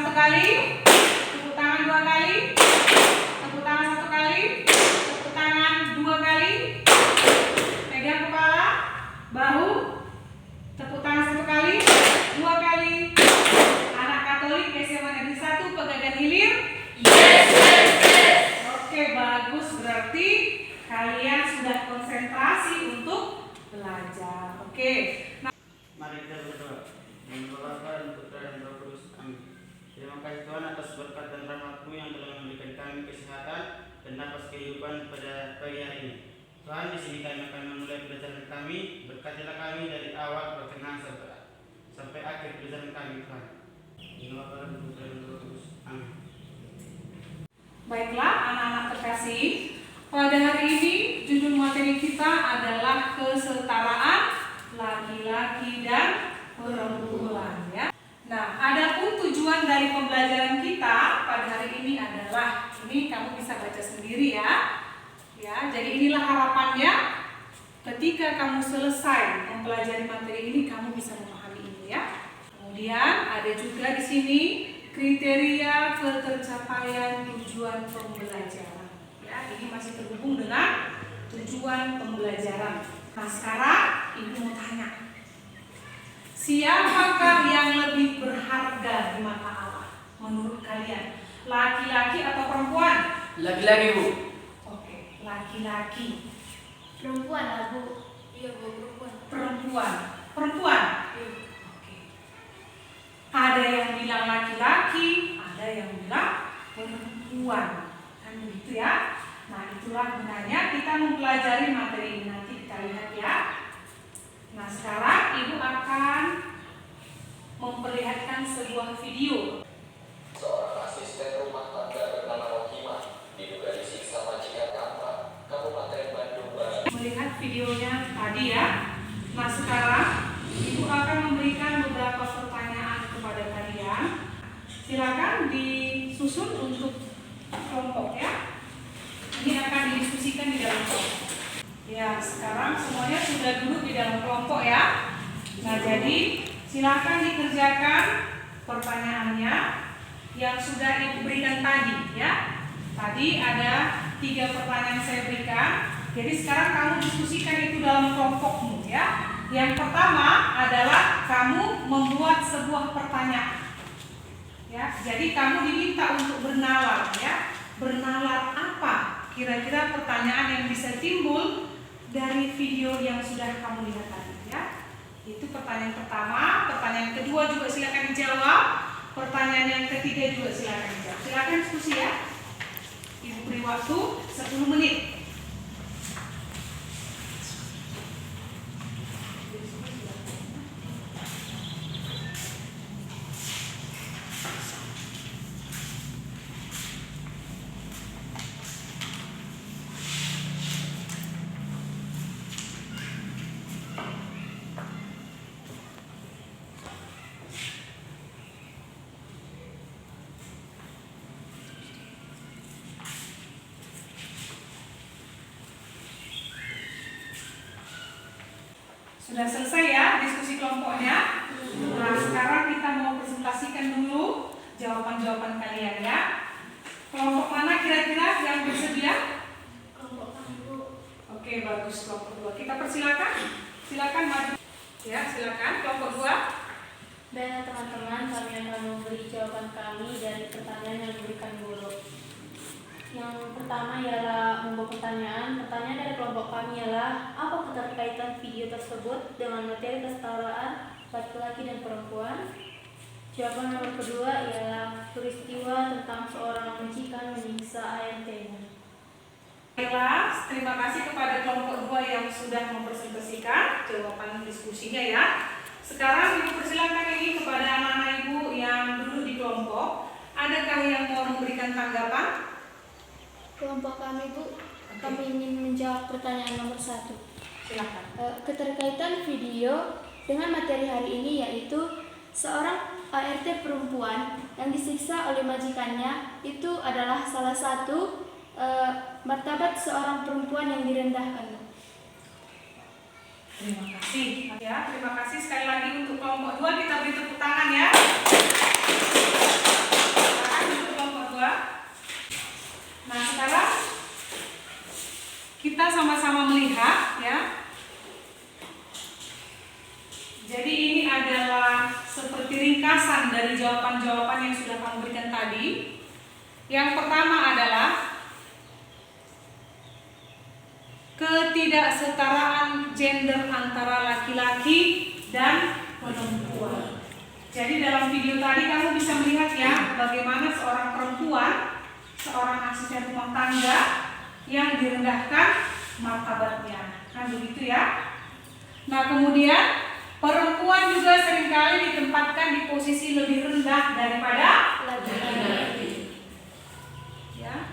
satu kali, tepuk tangan dua kali, tepuk tangan satu kali, tepuk tangan dua kali, pegang kepala, bahu, tepuk tangan satu kali, dua kali. Anak Katolik SMA Negeri 1 Pegadaian Hilir. Oke, bagus, berarti kalian sudah konsentrasi untuk belajar. Oke. Mari kita berdoa. Bapa dan Putra dan Roh Kudus. Amin. Terima kasih Tuhan atas berkat dan rahmat-Mu yang telah memberikan kami kesehatan dan nafas kehidupan pada pagi hari ini. Tuhan, di sini kami akan memulai pelajaran kami. Berkatilah kami dari awal pertengahan sampai akhir pelajaran kami, Tuhan. Bapa dan Putra dan Roh Kudus. Amin. Baiklah, anak-anak terkasih, pada hari ini judul materi kita adalah kesetaraan laki-laki dan perempuan, ya. Nah, adapun tujuan dari pembelajaran kita pada hari ini adalah, ini kamu bisa baca sendiri ya. Ya, jadi inilah harapannya ketika kamu selesai mempelajari materi ini kamu bisa memahami ini ya. Kemudian ada juga di sini kriteria ketercapaian tujuan pembelajaran. Ya, ini masih terhubung dengan tujuan pembelajaran. Nah, sekarang Ibu mau tanya, siapakah yang lebih berharga di mata Allah menurut kalian? Laki-laki atau perempuan? Laki-laki, Bu. Oke, laki-laki. Perempuan lah, Bu. Iya, Bu, perempuan. Perempuan. Perempuan? Iya. Oke. Ada yang bilang laki-laki, ada yang bilang perempuan. Kan begitu ya? Nah, itulah gunanya kita mempelajari materi ini. Nanti kita lihat ya. Nah, sekarang Ibu akan memperlihatkan sebuah video. Seorang asisten rumah tangga bernama Rohimah diduga disiksa majikan Kabupaten Bandung Barat. Melihat videonya tadi ya. Nah, sekarang Ibu akan memberikan beberapa pertanyaan kepada kalian. Silakan disusun untuk kelompok ya. Ini akan didiskusikan di dalam kelompok. Ya, sekarang semuanya sudah duduk di dalam kelompok ya. Nah, jadi silakan dikerjakan pertanyaannya yang sudah Ibu berikan tadi ya. Tadi ada 3 pertanyaan saya berikan. Jadi sekarang kamu diskusikan itu dalam kelompokmu ya. Yang pertama adalah kamu membuat sebuah pertanyaan. Ya, jadi kamu diminta untuk bernalar ya. Bernalar apa? Kira-kira pertanyaan yang bisa timbul dari video yang sudah kamu lihat tadi ya. Itu pertanyaan pertama. Pertanyaan kedua juga silakan dijawab. Pertanyaan yang ketiga juga silakan dijawab. Silakan diskusi ya. Ibu beri waktu 10 menit. Sudah selesai ya diskusi kelompoknya. Nah, sekarang kita mau presentasikan dulu jawaban-jawaban kalian ya. Kelompok mana kira-kira yang bersedia? Kelompok kami, Bu. Oke, bagus, kelompok 2. Kita persilakan. Silakan maju. Ya, silakan kelompok 2. Baiklah teman-teman, kami akan memberi jawaban kami dari pertanyaan yang diberikan guru. Yang pertama ialah membuat pertanyaan. Pertanyaan dari kelompok kami ialah, apa keterkaitan video tersebut dengan materi kesetaraan laki-laki dan perempuan? Jawaban nomor kedua ialah peristiwa tentang seorang majikan menyiksa ART-nya. Baiklah, terima kasih kepada kelompok 2 yang sudah mempresentasikan jawaban diskusinya ya. Sekarang Ibu persilakan ini kepada anak-anak Ibu yang duduk di kelompok. Adakah yang mau memberikan tanggapan? Kelompok kami, Bu, kami ingin menjawab pertanyaan nomor 1. Silakan. Keterkaitan video dengan materi hari ini yaitu seorang ART perempuan yang disiksa oleh majikannya itu adalah salah satu martabat seorang perempuan yang direndahkan. Terima kasih ya, terima kasih sekali lagi untuk kelompok 2, kita beri tepuk tangan ya. ringkasan dari jawaban-jawaban yang sudah kamu berikan tadi. Yang pertama adalah ketidaksetaraan gender antara laki-laki dan perempuan. Jadi dalam video tadi kamu bisa melihat ya bagaimana seorang perempuan, seorang asisten rumah tangga yang direndahkan martabatnya. Kan begitu ya? Nah, kemudian perempuan juga seringkali ditempatkan di posisi lebih rendah daripada laki-laki. Ya.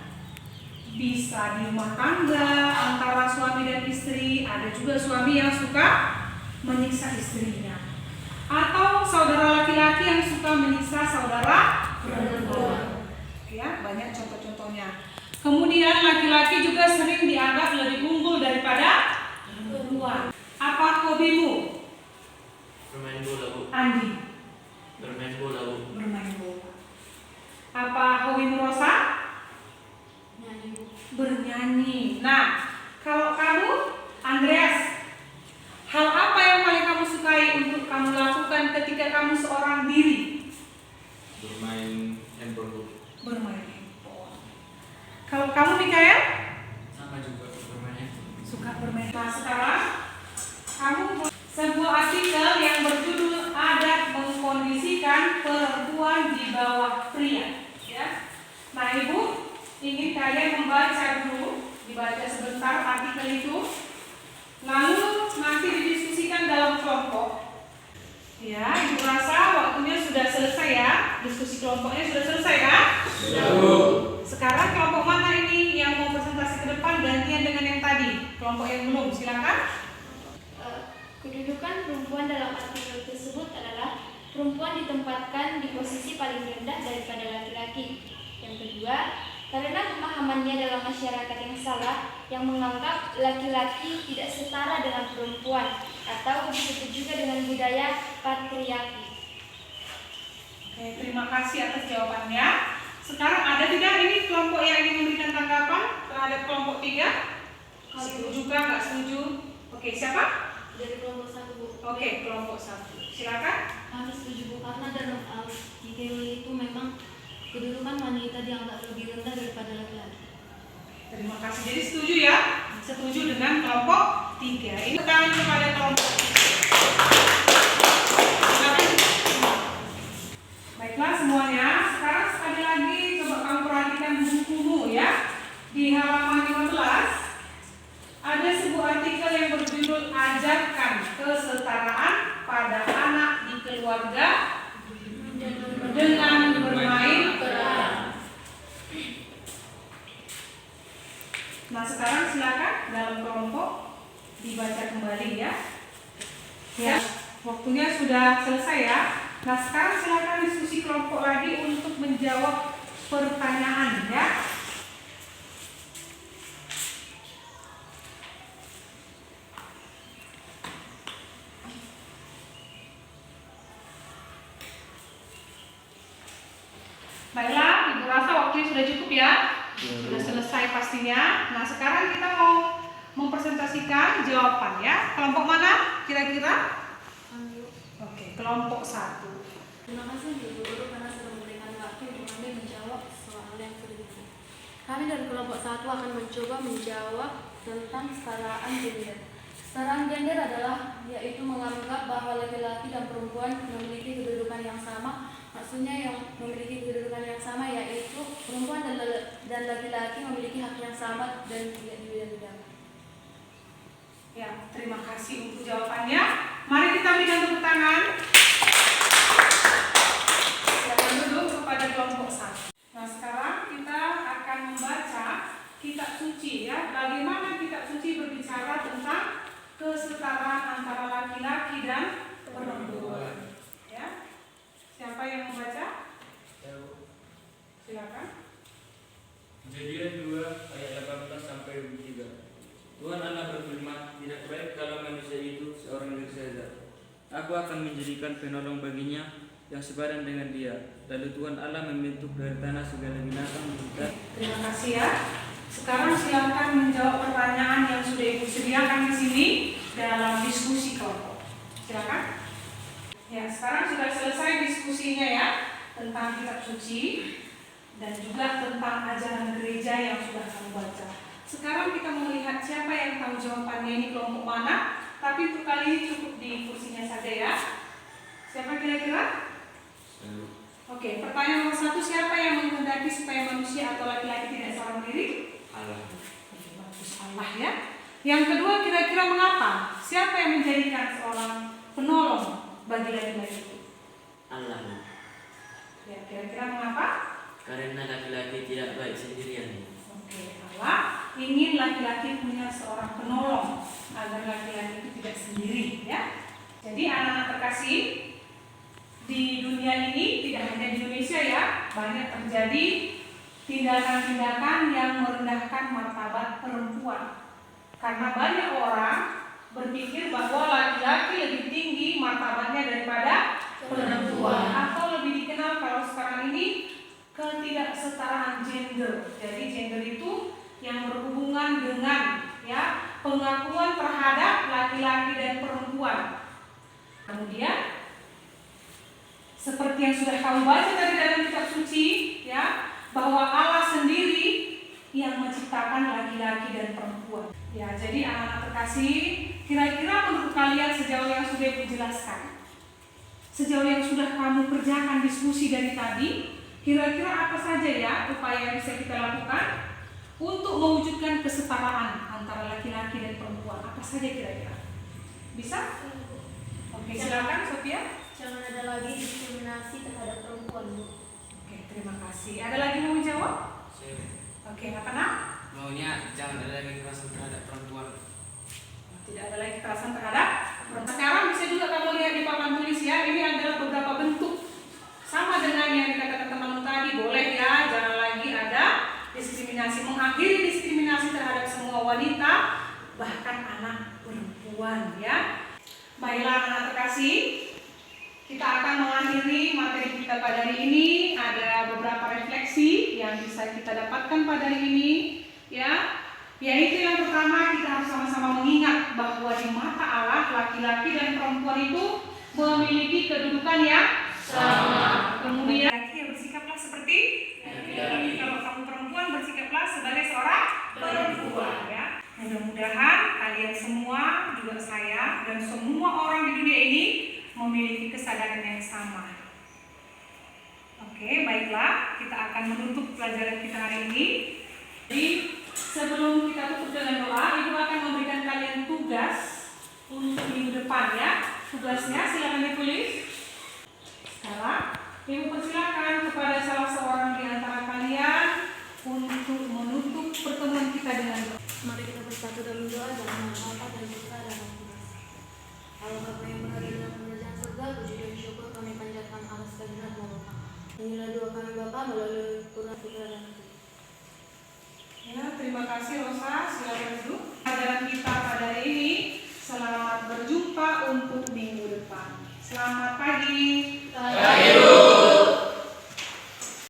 Bisa di rumah tangga antara suami dan istri, ada juga suami yang suka menyiksa istrinya. Atau saudara laki-laki yang suka menyiksa saudara perempuan. Ya, banyak contoh-contohnya. Kemudian laki-laki juga sering dianggap lebih unggul daripada perempuan. Apa hobimu? Bermain bola, Bu. Andi. Bermain bola, Bu. Bermain bola. Apa hobimu Rosa? Bernyanyi. Nah, kalau kamu Andreas, hal apa yang paling kamu sukai untuk kamu lakukan ketika kamu seorang diri? Bermain handphone, Bu. Bermain handphone. Kalau kamu Mikael? Sama juga bermain handphone. Suka bermain. Nah, sekarang kamu sebuah artikel yang berjudul Adat Mengkondisikan Perempuan di Bawah Pria. Ya. Nah, Ibu ingin kalian membaca dulu, dibaca sebentar artikel itu, lalu nanti didiskusikan dalam kelompok. Ya, Ibu rasa waktunya sudah selesai ya, diskusi kelompoknya sudah selesai kan? Sekarang kelompok mana ini yang mau presentasi ke depan gantian dengan yang tadi? Kelompok yang belum, silakan. Kedudukan perempuan dalam artikel tersebut adalah perempuan ditempatkan di posisi paling rendah daripada laki-laki. Yang kedua, karena pemahamannya dalam masyarakat yang salah, yang menganggap laki-laki tidak setara dengan perempuan, atau disebut juga dengan budaya patriarki. Oke, terima kasih atas jawabannya. Sekarang ada tidak ini kelompok yang ingin memberikan tanggapan terhadap kelompok 3? Setuju kah, nggak setuju? Oke, siapa? Dari kelompok 1, Bu. Oke, kelompok 1. Silakan. Kami setuju, Bu, karena dalam di teori itu memang kedudukan wanita dianggap lebih rendah daripada laki-laki. Terima kasih. Jadi setuju ya? Setuju dengan kelompok 3. Ini tangan kepada kelompok. Silakan. Baiklah semuanya. Sekarang sekali lagi coba kamu perhatikan bukumu ya. Di halaman 15 ada sebuah artikel yang berjudul Ajarkan Kesetaraan pada Anak di Keluarga dengan bermain peran. Nah, sekarang silakan dalam kelompok dibaca kembali ya. Ya, waktunya sudah selesai ya. Nah, sekarang silakan diskusi kelompok lagi untuk menjawab pertanyaan ya. Baiklah, Ibu rasa waktunya sudah cukup ya. Sudah selesai pastinya. Nah, sekarang kita mau mempresentasikan jawaban ya. Kelompok mana kira-kira? Oke, kelompok 1. Terima kasih Bu Guru karena sudah memberikan waktu untuk kami menjawab soal yang sudah diberikan. Kami dari kelompok 1 akan mencoba menjawab tentang kesetaraan gender. Kesetaraan gender adalah yaitu menganggap bahwa laki-laki dan perempuan memiliki kedudukan yang sama. Maksudnya yang memiliki kedudukan yang sama yaitu perempuan dan laki-laki memiliki hak yang sama dan tidak dibeda-bedakan. Ya, terima kasih untuk jawabannya. Mari kita berikan tepuk tangan. Silakan duduk kepada kelompok 1. Nah, sekarang kita akan membaca kitab suci ya. Bagaimana kitab suci berbicara tentang kesetaraan antara laki-laki dan perempuan. Ya. Siapa yang membaca? Silakan. Kejadian 2 ayat 18 sampai 23. Tuhan Allah berfirman, tidak baik kalau manusia itu seorang diri saja. Aku akan menjadikan penolong baginya yang sepadan dengan dia. Lalu Tuhan Allah membentuk dari tanah segala binatang dan. Terima kasih ya. Sekarang silakan menjawab pertanyaan yang sudah Ibu sediakan di sini dalam diskusi kelompok. Silakan. Ya, sekarang sudah selesai diskusinya ya. tentang kitab suci dan juga tentang ajaran gereja yang sudah kamu baca. Sekarang kita mau lihat siapa yang tahu jawabannya ini kelompok mana, tapi untuk kali ini cukup di kursinya saja ya. Siapa kira-kira? Oke, pertanyaan nomor 1, siapa yang menghendaki supaya manusia atau laki-laki tidak seorang diri? Allah. Oke, bagus, Allah ya. Yang kedua, kira-kira mengapa? Siapa yang menjadikan seorang penolong bagi laki-laki? Allah. Ya, kira-kira mengapa? Karena laki-laki tidak baik sendirian. Oke, Allah ingin laki-laki punya seorang penolong agar laki-laki itu tidak sendiri ya. Jadi anak-anak terkasih, di dunia ini tidak hanya di Indonesia ya, banyak terjadi tindakan-tindakan yang merendahkan martabat perempuan. Karena banyak orang berpikir bahwa laki-laki lebih tinggi martabatnya daripada perempuan, atau lebih dikenal kalau sekarang ini ketidaksetaraan gender. Jadi gender itu yang berhubungan dengan ya pengakuan terhadap laki-laki dan perempuan. Kemudian seperti yang sudah kamu baca tadi dalam kitab suci ya, bahwa Allah sendiri yang menciptakan laki-laki dan perempuan. Ya, jadi anak-anak terkasih, kira-kira menurut kalian sejauh yang sudah dijelaskan, sejauh yang sudah kamu kerjakan diskusi dari tadi, kira-kira apa saja ya upaya yang bisa kita lakukan untuk mewujudkan kesetaraan antara laki-laki dan perempuan? Apa saja kira-kira? Bisa? Oke, silakan Sophia. Jangan ada lagi diskriminasi terhadap perempuan, Bu. Oke, terima kasih. Ada lagi mau jawab? Oke, apa nak? Maunya jangan ada lagi kekerasan terhadap perempuan. Tidak ada lagi kekerasan terhadap perempuan. Sekarang bisa juga kamu lihat di papan tulis ya. Ini adalah beberapa bentuk. Sama dengan yang dikatakan teman tadi, boleh ya, jangan lagi ada diskriminasi. Mengakhiri diskriminasi terhadap semua wanita, bahkan anak perempuan ya. Baiklah anak terkasih, kita akan mengakhiri materi kita pada hari ini. Ada beberapa refleksi yang bisa kita dapatkan pada hari ini ya. Yaitu yang pertama, kita harus sama-sama mengingat bahwa di mata Allah laki-laki dan perempuan itu memiliki kedudukan yang sama. Kemudian laki bersikaplah seperti laki. Kalau kamu perempuan bersikaplah sebagai seorang perempuan ya. Mudah-mudahan kalian semua, juga saya dan semua orang di dunia ini memiliki kesadaran yang sama. Oke, baiklah, kita akan menutup pelajaran kita hari ini. Jadi sebelum kita tutup dengan doa, Ibu akan memberikan kalian tugas untuk minggu depan ya. Tugasnya silakan ditulis. Sekarang Ibu persilakan kepada salah seorang di antara kalian untuk menutup pertemuan kita dengan doa. Mari kita bersatu dalam doa dalam nama Bapa dan Putra dan Roh Kudus. Allah Bapa yang berada dalam kerajaan surga, puji dan syukur kami panjatkan atas kehadirat-Mu Bapa. Inilah doa kami Bapa melalui Putra dan Roh Kudus. Ya, terima kasih Rosa, silakan duduk. Pelajaran kita pada hari ini, selamat berjumpa untuk minggu depan. Selamat pagi.